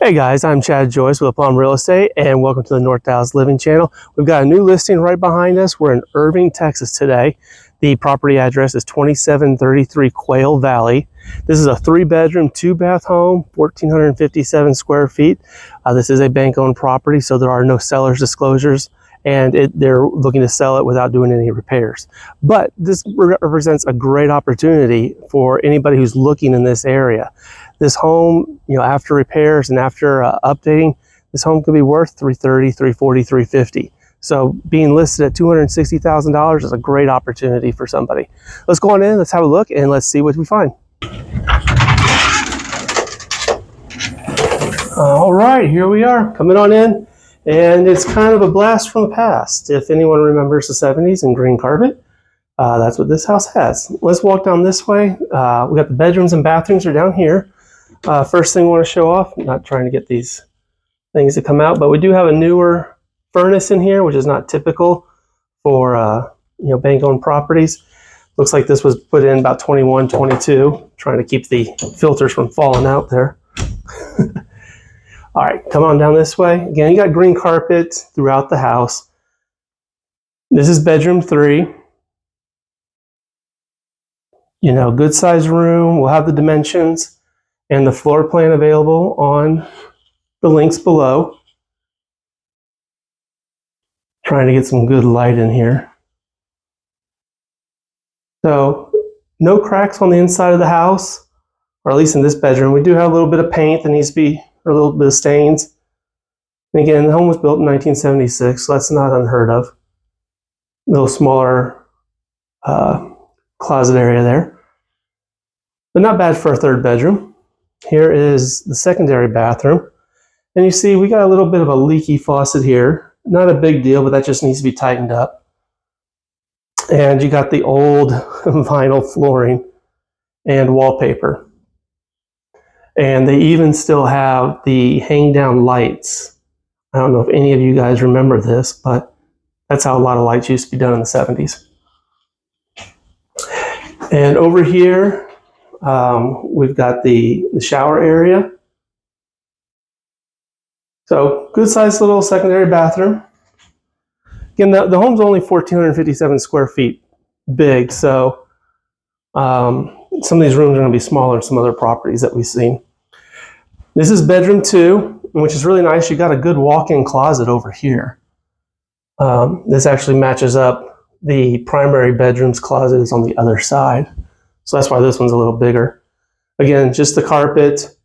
Hey guys, I'm Joyce with Plum Real Estate, and welcome to the North Dallas Living Channel. We've got a new listing right behind us. We're in Irving, Texas today. The property address is 2733 Quail Valley. This is a 3-bedroom, 2-bath home, 1,457 square feet. This is a bank-owned property, so there are no seller's disclosures, and they're looking to sell it without doing any repairs. But this represents a great opportunity for anybody who's looking in this area. This home, after repairs and after updating, this home could be worth $330,000, $340,000, $350,000. So being listed at $260,000 is a great opportunity for somebody. Let's go on in, let's have a look, and let's see what we find. All right, here we are, coming on in. And it's kind of a blast from the past. If anyone remembers the 70s and green carpet, that's what this house has. Let's walk down this way. We got the bedrooms and bathrooms are down here. First thing we want to show off, I'm not trying to get these things to come out, but we do have a newer furnace in here, which is not typical for bank-owned properties. Looks like this was put in about 21, 22, trying to keep the filters from falling out there. All right, come on down this way. Again, you got green carpet throughout the house. This is bedroom 3. Good size room. We'll have the dimensions and the floor plan available on the links below. Trying to get some good light in here. So, no cracks on the inside of the house, or at least in this bedroom. We do have a little bit of paint that needs to be, or a little bit of stains. And again, the home was built in 1976, so that's not unheard of. A little smaller closet area there. But not bad for a 3rd bedroom. Here is the secondary bathroom. And you see we got a little bit of a leaky faucet here. Not a big deal, but that just needs to be tightened up. And you got the old vinyl flooring and wallpaper. And they even still have the hang-down lights. I don't know if any of you guys remember this, but that's how a lot of lights used to be done in the 70s. And over here, we've got the shower area. So good sized little secondary bathroom. Again, the home's only 1,457 square feet big, so some of these rooms are going to be smaller than some other properties that we've seen. This is bedroom 2, which is really nice. You got a good walk-in closet over here. This actually matches up. The primary bedroom's closet is on the other side, so that's why this one's a little bigger. Again, just the carpet,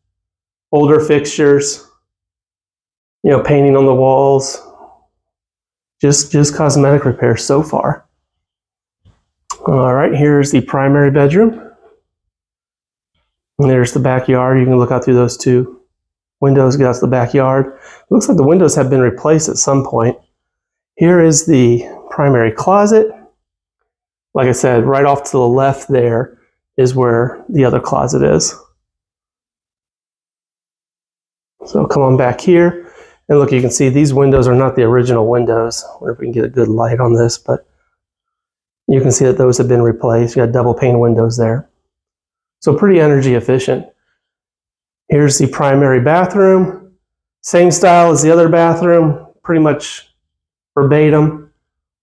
older fixtures, painting on the walls, just cosmetic repairs so far. All right, here's the primary bedroom. And there's the backyard. You can look out through those 2 windows, get out to the backyard. It looks like the windows have been replaced at some point. Here is the primary closet. Like I said, right off to the left there is where the other closet is. So come on back here. And look, you can see these windows are not the original windows. I wonder if we can get a good light on this, but you can see that those have been replaced. You got double pane windows there. So pretty energy efficient. Here's the primary bathroom. Same style as the other bathroom, pretty much verbatim.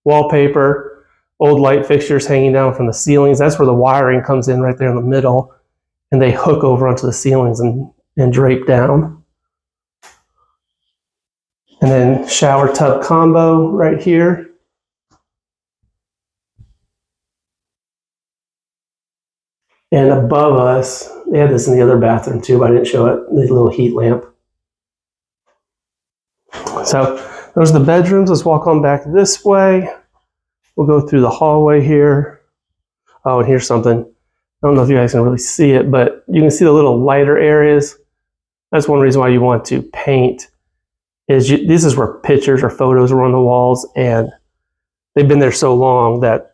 Wallpaper, old light fixtures hanging down from the ceilings. That's where the wiring comes in right there in the middle. And they hook over onto the ceilings and drape down. And then shower tub combo right here. And above us, they had this in the other bathroom too, but I didn't show it, the little heat lamp. So those are the bedrooms. Let's walk on back this way. We'll go through the hallway here. Oh, and here's something. I don't know if you guys can really see it, but you can see the little lighter areas. That's one reason why you want to paint. This is where pictures or photos were on the walls, and they've been there so long that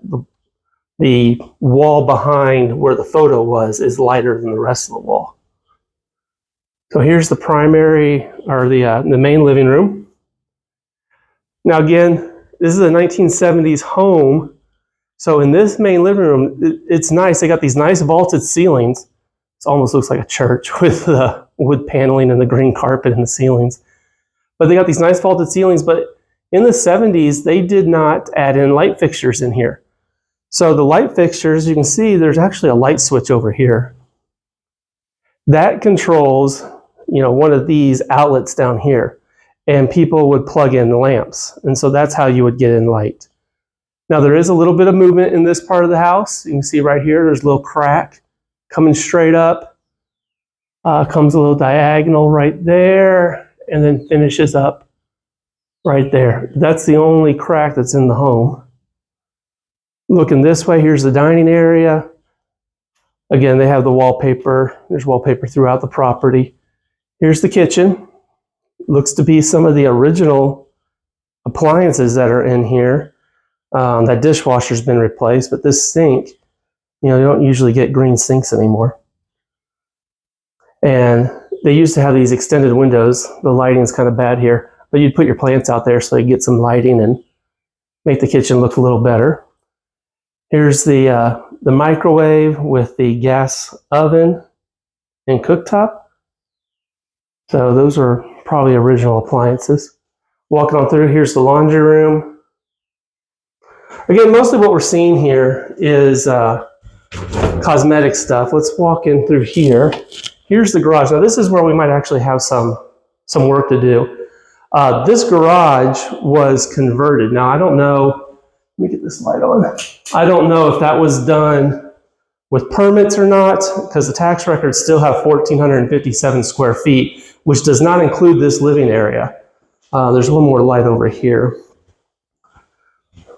the wall behind where the photo was is lighter than the rest of the wall. So here's the primary, or the main living room. Now again, this is a 1970s home. So in this main living room, it's nice. They got these nice vaulted ceilings. It almost looks like a church with the wood paneling and the green carpet in the ceilings. But they got these nice vaulted ceilings, but in the 70s, they did not add in light fixtures in here. So the light fixtures, you can see there's actually a light switch over here. That controls, one of these outlets down here. And people would plug in the lamps. And so that's how you would get in light. Now there is a little bit of movement in this part of the house. You can see right here, there's a little crack coming straight up. Comes a little diagonal right there, and then finishes up right there. That's the only crack that's in the home. Looking this way, here's the dining area. Again, they have the wallpaper. There's wallpaper throughout the property. Here's the kitchen. Looks to be some of the original appliances that are in here. That dishwasher's been replaced, but this sink, you don't usually get green sinks anymore. And they used to have these extended windows. The lighting's kind of bad here, but you'd put your plants out there so you get some lighting and make the kitchen look a little better. Here's the microwave with the gas oven and cooktop. So those are probably original appliances. Walking on through, here's the laundry room. Again, mostly what we're seeing here is cosmetic stuff. Let's walk in through here. Here's the garage. Now this is where we might actually have some work to do. This garage was converted. Now I don't know, let me get this light on. I don't know if that was done with permits or not, because the tax records still have 1,457 square feet, which does not include this living area. There's one more light over here.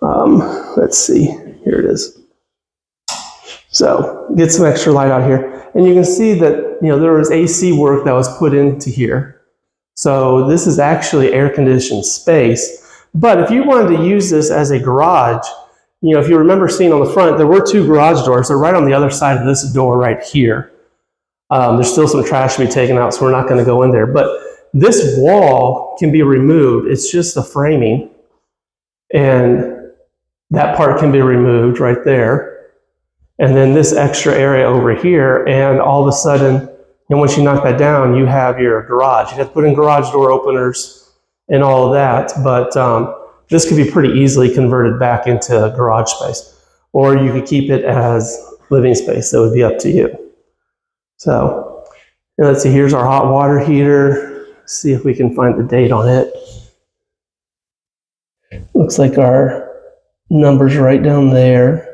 Let's see, here it is. So get some extra light out here. And you can see that, there was AC work that was put into here. So this is actually air conditioned space. But if you wanted to use this as a garage, if you remember seeing on the front, there were two garage doors. They're right on the other side of this door right here. There's still some trash to be taken out, so we're not going to go in there. But this wall can be removed. It's just the framing. And that part can be removed right there. And then this extra area over here, and all of a sudden, once you knock that down, you have your garage. You have to put in garage door openers and all of that, but this could be pretty easily converted back into garage space. Or you could keep it as living space. That would be up to you. So let's see, here's our hot water heater. Let's see if we can find the date on it. Looks like our number's right down there.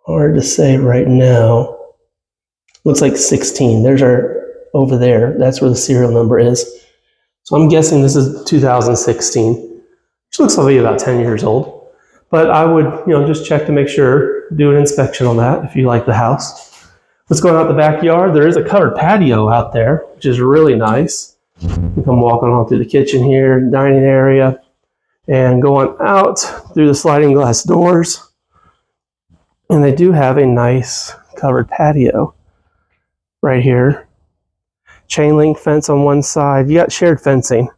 Hard to say right now. Looks like 16. There's our, over there. That's where the serial number is. So I'm guessing this is 2016, which looks like about 10 years old. But I would, just check to make sure, do an inspection on that if you like the house. Let's go out the backyard. There is a covered patio out there, which is really nice. You come walking on through the kitchen here, dining area, and going out through the sliding glass doors. And they do have a nice covered patio right here. Chain link fence on one side. You got shared fencing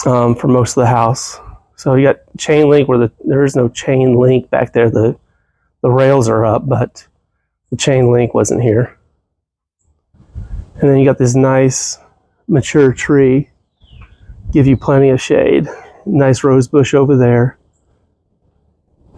for most of the house. So you got chain link where there is no chain link back there. The rails are up, but the chain link wasn't here. And then you got this nice mature tree, give you plenty of shade. Nice rose bush over there.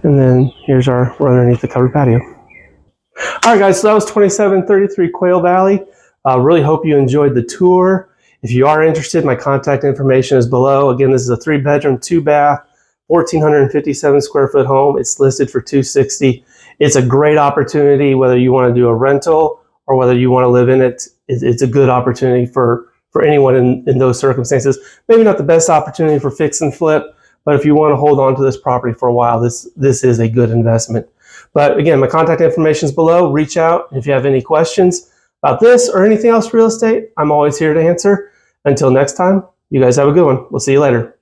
And then we're underneath the covered patio. All right, guys, so that was 2733 Quail Valley. Really hope you enjoyed the tour. If you are interested, my contact information is below. Again, this is a 3-bedroom, 2-bath, 1,457 square foot home. It's listed for $260,000. It's a great opportunity, whether you want to do a rental or whether you want to live in it. It's a good opportunity for anyone in those circumstances. Maybe not the best opportunity for fix and flip, but if you want to hold on to this property for a while, this is a good investment. But again, my contact information is below. Reach out if you have any questions about this or anything else real estate. I'm always here to answer. Until next time, you guys have a good one. We'll see you later.